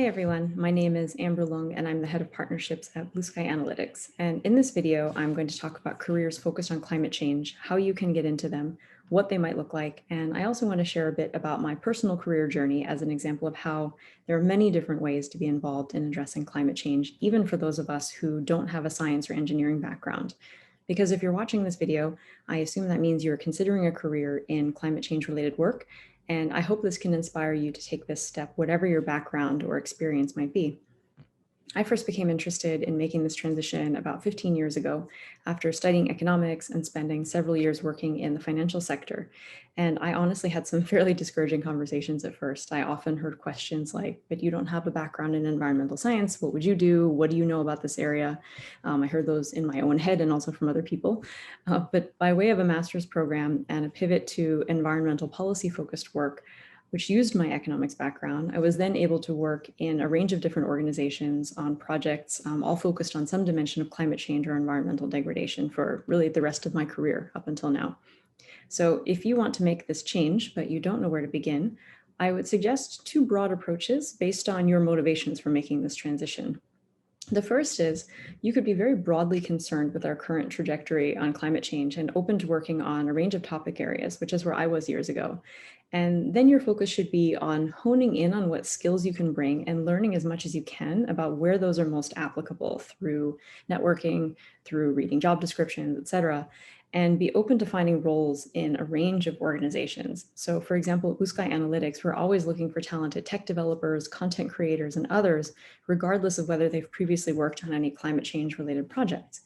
Hi everyone, my name is Amber Luong and I'm the head of partnerships at Blue Sky Analytics. And in this video, I'm going to talk about careers focused on climate change, how you can get into them, what they might look like. And I also want to share a bit about my personal career journey as an example of how there are many different ways to be involved in addressing climate change, even for those of us who don't have a science or engineering background. Because if you're watching this video, I assume that means you're considering a career in climate change related work. And I hope this can inspire you to take this step, whatever your background or experience might be. I first became interested in making this transition about 15 years ago after studying economics and spending several years working in the financial sector. And I honestly had some fairly discouraging conversations at first. I often heard questions like, but you don't have a background in environmental science. What would you do? What do you know about this area? I heard those in my own head and also from other people. But by way of a master's program and a pivot to environmental policy focused work, which used my economics background, I was then able to work in a range of different organizations on projects, all focused on some dimension of climate change or environmental degradation for really the rest of my career up until now. So if you want to make this change, but you don't know where to begin, I would suggest two broad approaches based on your motivations for making this transition. The first is you could be very broadly concerned with our current trajectory on climate change and open to working on a range of topic areas, which is where I was years ago. And then your focus should be on honing in on what skills you can bring and learning as much as you can about where those are most applicable through networking, through reading job descriptions, et cetera, and be open to finding roles in a range of organizations. So for example, at Blue Sky Analytics, we're always looking for talented tech developers, content creators, and others, regardless of whether they've previously worked on any climate change related projects.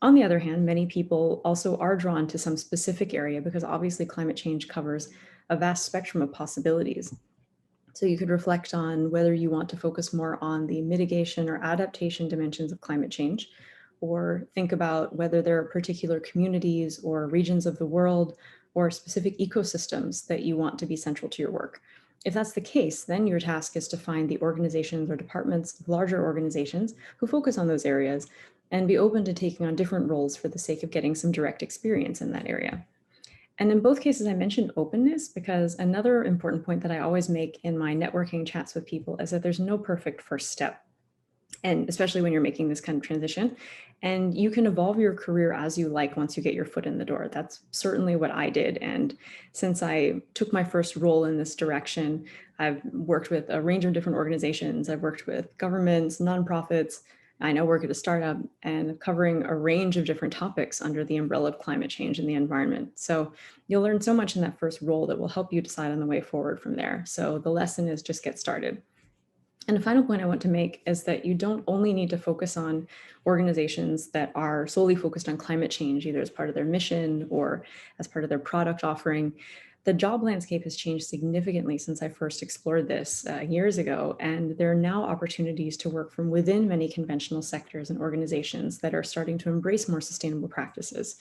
On the other hand, many people also are drawn to some specific area because obviously climate change covers a vast spectrum of possibilities. So you could reflect on whether you want to focus more on the mitigation or adaptation dimensions of climate change, or think about whether there are particular communities or regions of the world or specific ecosystems that you want to be central to your work. If that's the case, then your task is to find the organizations or departments of larger organizations who focus on those areas and be open to taking on different roles for the sake of getting some direct experience in that area. And in both cases, I mentioned openness because another important point that I always make in my networking chats with people is that there's no perfect first step, and especially when you're making this kind of transition. And you can evolve your career as you like once you get your foot in the door. That's certainly what I did. And since I took my first role in this direction, I've worked with a range of different organizations. I've worked with governments, nonprofits. I now work at a startup and covering a range of different topics under the umbrella of climate change and the environment. So you'll learn so much in that first role that will help you decide on the way forward from there. So the lesson is just get started. And the final point I want to make is that you don't only need to focus on organizations that are solely focused on climate change, either as part of their mission or as part of their product offering. The job landscape has changed significantly since I first explored this years ago, and there are now opportunities to work from within many conventional sectors and organizations that are starting to embrace more sustainable practices.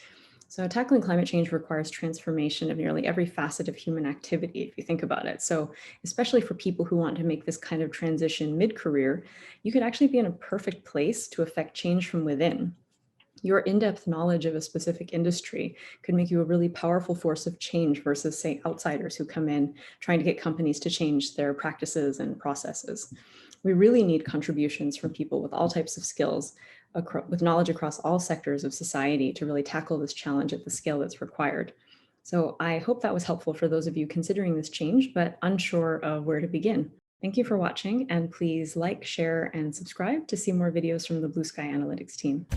So tackling climate change requires transformation of nearly every facet of human activity, if you think about it. So especially for people who want to make this kind of transition mid-career, you could actually be in a perfect place to affect change from within. Your in-depth knowledge of a specific industry could make you a really powerful force of change versus, say, outsiders who come in trying to get companies to change their practices and processes. We really need contributions from people with all types of skills, with knowledge across all sectors of society to really tackle this challenge at the scale that's required. So I hope that was helpful for those of you considering this change, but unsure of where to begin. Thank you for watching, and please like, share, and subscribe to see more videos from the Blue Sky Analytics team.